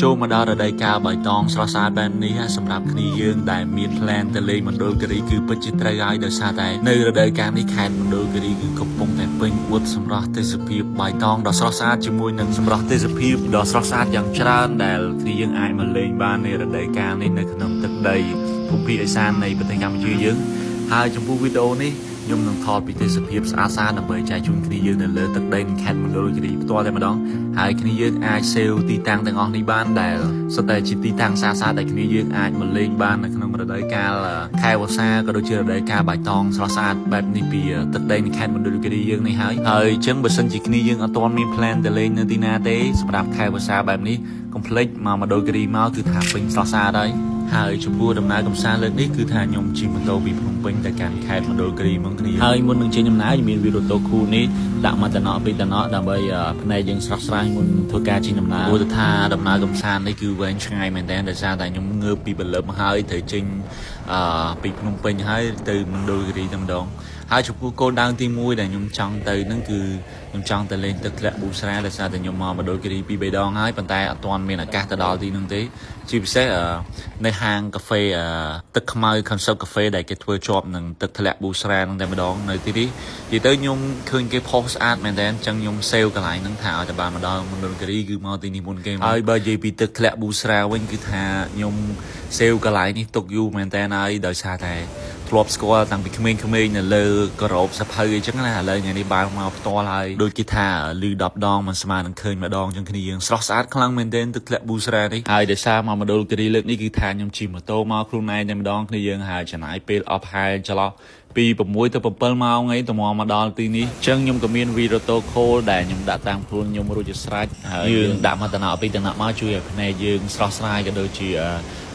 ចូលមកដល់រដូវកាលបៃតងស្រស់ស្អាតបែបនេះសម្រាប់គ្នាយើងដែលមាន plan ទៅលេងមណ្ឌលគិរីគឺពិតជាត្រូវហើយដោយសារតែនៅរដូវកាលនេះខេត្តមណ្ឌលគិរីគឺកំពុងតែពេញអួតសម្រស់ទេសភាពបៃតងដ៏ស្រស់ស្អាតជាមួយនឹងសម្រស់ទេសភាពដ៏ស្រស់ស្អាតយ៉ាងច្រើនដែលគ្នាយើងអាចមកលេងបាននៅរដូវកាលនេះនៅក្នុងទឹកដីភូមិភាគឦសាននៃប្រទេសកម្ពុជាយើងហើយចំពោះវីដេអូនេះខ្ញុំនឹងថតពីទេសភាពស្អាតៗដើម្បីចែកជូនគ្នាយើងនៅលើទឹកដីនៃខេត្តមណ្ឌលគិរីផ្ទាល់តែម្ដងហើយគ្នាយើងអាចសេវទីតាំងទាំងអស់នេះបានដែលសុទ្ធតែជាទីតាំងស្អាតៗដែលគ្នាយើងអាចមកលេងបាននៅក្នុងរដូវកាលខែវស្សាក៏ដូចជារដូវកាលបៃតងស្រស់ស្អាតបែបនេះពីទឹកដីនៃខេត្តមណ្ឌលគិរីយើងនេះហើយអញ្ចឹងបើសិនជាគ្នាយើងអត់ទាន់មាន plan ទៅលេងនៅទីណាទេសម្រាប់ខែវស្សាបែបនេះកុំភ្លេចមកមណ្ឌលគិរីមកគឺថាពេញស្រស់ស្អាតហើយចំពោះដំណើរកម្សាន្តលើកនេះគឺថាខ្ញុំជិះម៉ូតូពីភ្នំពេញទៅកាន់ខេត្តមណ្ឌលគិរីមកគ្នាហើយមុននឹងចេញដំណើរមានវីរ៉ូតូខូនេះដាក់មកតំណក់ពីតំណក់ដើម្បីភ្នែកយើងស្រស់ស្រាយមុនធ្វើការចេញដំណើរព្រោះថាដំណើរកម្សាន្តនេះគឺវែងឆ្ងាយមែនតើដោយសារតែខ្ញុំងើបពីព្រលឹមហើយត្រូវចេញពីភ្នំពេញហើយទៅមណ្ឌលគិរីតែម្ដងហើយចំពោះគោលដៅទី1ដែលខ្ញុំចង់ទៅហ្នឹងគឺខ្ញុំចង់ទៅលេងទឹកធ្លាក់ប៊ូស្រាដោយសារតែខ្ញុំមកមណ្ឌលគិរីពី3ដងហើយប៉ុន្តែអត់ទាន់មានឱកាសទៅដល់ទីហ្នឹងទេជាពិសេសនៅហាងកាហ្វេទឹកខ្មៅ Concept Cafe ដែលគេធ្វើជាប់នឹងទឹកធ្លាក់ប៊ូស្រាហ្នឹងតែម្ដងនៅទីនេះនិយាយទៅខ្ញុំឃើញគេផុសស្អាតមែនតើអញ្ចឹងខ្ញុំសេវកន្លែងហ្នឹងថាឲ្យតែបានមកដល់មណ្ឌលគិរីគឺមកទីនេះមុនគេហើយបើនិយាយពីទឹកធ្លាក់ប៊ូស្រាវិញគឺថាខ្ញុំសេវកន្លែងនេះទុកយូរមែនតើហើយដោយសារតែធ្លាប់ស្គាល់តាំងពីក្មេងៗនៅលើក្រោបសភៅអីចឹងណាឥឡូវថ្ងៃនេះបានមកផ្ទាល់ហើយដូចគេថាលឺ10ដងមិនស្មើនឹងឃើញម្ដងចឹងគ្នាយើងស្រស់ស្អាតខ្លាំងមែនទែនទឹកធ្លាក់ប៊ូស្រានេះហើយដោយសារមកមណ្ឌលគិរីលើកនេះគឺថាខ្ញុំជិះម៉ូតូមកខ្លួនឯងតែម្ដងគ្នាយើងហើយចំណាយពេលអស់ហែលចន្លោះពី6ទៅ7ម៉ោងអីទៅមកដល់ទីនេះអញ្ចឹងខ្ញុំក៏មានវីរ៉ូតូខូលដែលខ្ញុំដាក់តាមខ្លួនខ្ញុំរួចជាស្រេចហើយយើងដាក់មកតំណក់ពីតំណក់មកជួយឲ្យភ្នែកយើងស្រស់ស្រាយក៏ដូចជា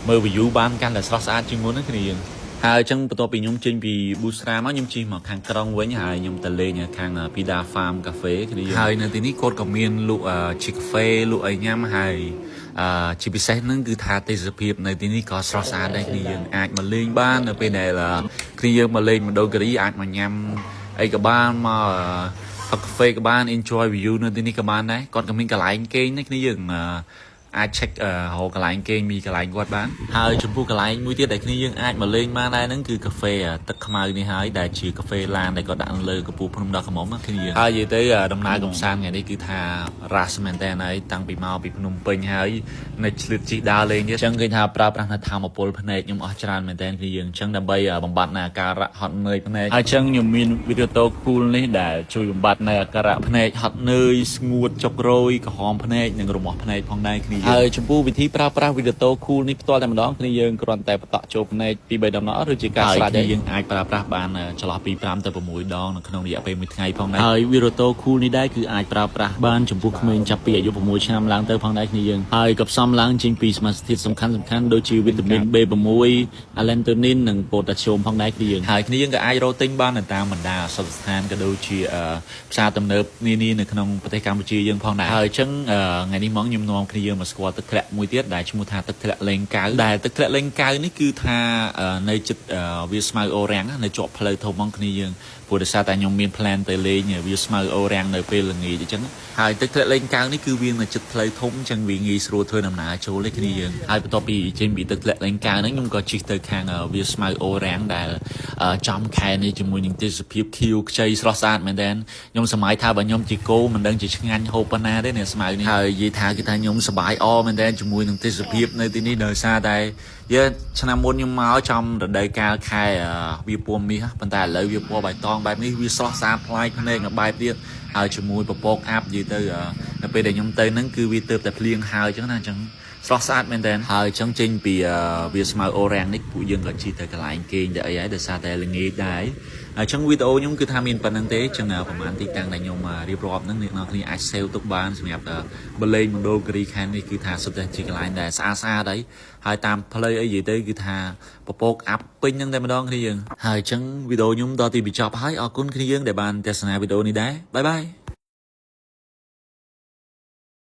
មើល view បានកាន់តែស្រស់ស្អាតជាងមុនណាគ្នាយើងហើយអញ្ចឹងបន្ទាប់ពីខ្ញុំចេញពីប៊ូស្រាមកខ្ញុំជិះមកខាងក្រុងវិញហើយខ្ញុំទៅលេងខាង Pida Farm Cafe គ្នាហើយនៅទីនេះគាត់ក៏មានលក់ជីកាហ្វេលក់អីញ៉ាំហើយជាពិសេសហ្នឹងគឺថាទេសភាពនៅទីនេះក៏ស្រស់ស្អាតដែរគ្នាយើងអាចមកលេងបាននៅពេលដែលគ្នាយើងមកលេងមណ្ឌលគិរីអាចមកញ៉ាំអីក៏បានមកកាហ្វេក៏បាន enjoy view នៅទីនេះក៏បានដែរគាត់ក៏មានកន្លែងគេងដែរគ្នាយើងអាច check រកកន្លែងគេងមីកន្លែងគាត់បានហើយចំពោះកន្លែងមួយទៀតដែលគ្នាយើងអាចមកលេងបានដែរហ្នឹងគឺកាហ្វេទឹកខ្មៅនេះហើយដែលជាកាហ្វេឡានដែលគាត់ដាក់លើកំពូលភ្នំដ៏ខ្មុំគ្នាយើងហើយនិយាយទៅដំណើរកម្សាន្តថ្ងៃនេះគឺថារ៉ាស់មែនតើហើយតាំងពីមកពីភ្នំពេញហើយនៅឆ្លៀតជិះដើរលេងទៀតអញ្ចឹងឃើញថាប្រើប្រាស់នៅធម្មពលភ្នែកខ្ញុំអស់ច្រើនមែនតើគ្នាយើងអញ្ចឹងដើម្បីបំបត្តិនៅអាការៈហត់នឿយភ្នែកហើយអញ្ចឹងខ្ញុំមានវីដេអូតូគូលនេះដែលជួយបំបត្តិនៅអាការៈភ្នែកហត់នឿយស្ងួតចុករយក្រហមភ្នែកនិងរមាស់ភ្នែកផងដែរគ្នាហើយចំពោះវិធីប្រើប្រាស់វីដេអូតូគូលនេះផ្ទាល់តែម្ដងគ្នាយើងគ្រាន់តែបតក់ចូលភ្នែកពី3ដងឬជាការស្រាច់ដែលយើងអាចប្រើប្រាស់បានចន្លោះពី5ទៅ6ដងនៅក្នុងរយៈពេល1ថ្ងៃផងដែរហើយវីដេអូតូគូលនេះដែរគឺអាចប្រើប្រាស់បានចំពោះក្មេងចាប់ពីអាយុ6ឆ្នាំឡើងទៅផងដែរគ្នាយើងហើយក៏ផ្សំឡើងចេញពីសមាសធាតុសំខាន់ដូចជាវីតាមីន B6 Allantonin និង Potassium ផងដែរគ្នាយើងហើយគ្នាយើងក៏អាចរកទិញបាននៅតាមបណ្ដាអសតស្ថានក៏ដូចជាផ្សារទំនើបនានានៅក្នុងប្រទេសកម្ពុជាយើងផងដែរហើយអញ្ចឹងថ្ងៃនេះមកខ្ញុំនាំគ្នាយើងមកស្គាល់ទឹកធ្លាក់មួយទៀតដែលឈ្មោះថាទឹកធ្លាក់លេងកៅដែលទឹកធ្លាក់លេងកៅនេះគឺថានៅចិត្តវាស្មៅអូរាំងនៅជាប់ផ្លូវធំមកគ្នាយើងព្រោះដោយសារតែខ្ញុំមាន plan ទៅលេងវាស្មៅអូរាំងនៅពេលល្ងាចអញ្ចឹងហើយទឹកធ្លាក់លេងកៅនេះគឺវានៅចិត្តផ្លូវធំអញ្ចឹងវាងាយស្រួលធ្វើដំណើរចូលទេគ្នាយើងហើយបន្ទាប់ពីចេញពីទឹកធ្លាក់លេងកៅហ្នឹងខ្ញុំក៏ជិះទៅខាងវាស្មៅអូរាំងដែលចំខែនេះជាមួយនឹងទេសភាពខៀវខ្ចីស្រស់ស្អាតមែនតើខ្ញុំសម័យថាបើខ្ញុំជាគោមិនដឹងជាឆ្ងាញ់ហូបប៉ុណ្ណាទេអ្នកស្មៅនេះហើយនិយាយថាគឺថាខ្ញុំសប្បាយអមែនតើជាមួយនឹងទេសភាពនៅទីនេះដោយសារតែយើងឆ្នាំមុនខ្ញុំមកចំរដូវកាលខែវាពណ៌មាសប៉ុន្តែឥឡូវវាពណ៌បៃតងបែបនេះវាស្រស់ស្អាតប្លែកភ្នែកមួយបែបទៀតហើយជាមួយពពកអាប់និយាយទៅនៅពេលដែលខ្ញុំទៅហ្នឹងគឺវាទៅតែភ្លៀងហើយអញ្ចឹងណាអញ្ចឹងស្រស់ស្អាតមែនតើហើយអញ្ចឹងចេញពីវាស្មៅអូរាំងនេះពួកយើងក៏ជិះទៅកន្លែងគេងទៅអីហើយដោយសារតែល្ងាចដែរអញ្ចឹងវីដេអូខ្ញុំគឺថាមានប៉ុណ្្នឹងទេអញ្ចឹងប្រហែលទីតាំងដែលខ្ញុំរៀបរាប់ហ្នឹងអ្នកនរគ្នាអាចសេវទុកបានសម្រាប់បលេងមណ្ឌលគិរីខេត្តនេះគឺថាសុទ្ធតែជាកន្លែងដែលស្អាតស្អាតហើយតាមផ្លូវអីនិយាយទៅគឺថាពពកអាប់ពេញហ្នឹងតែម្ដងគ្នាយើងហើយអញ្ចឹងវីដេអូខ្ញុំដល់ទីបញ្ចប់ហើយអរគុណគ្នាយើងដែលបានទស្សនាវីដេអូនេះដែរបាយបាយ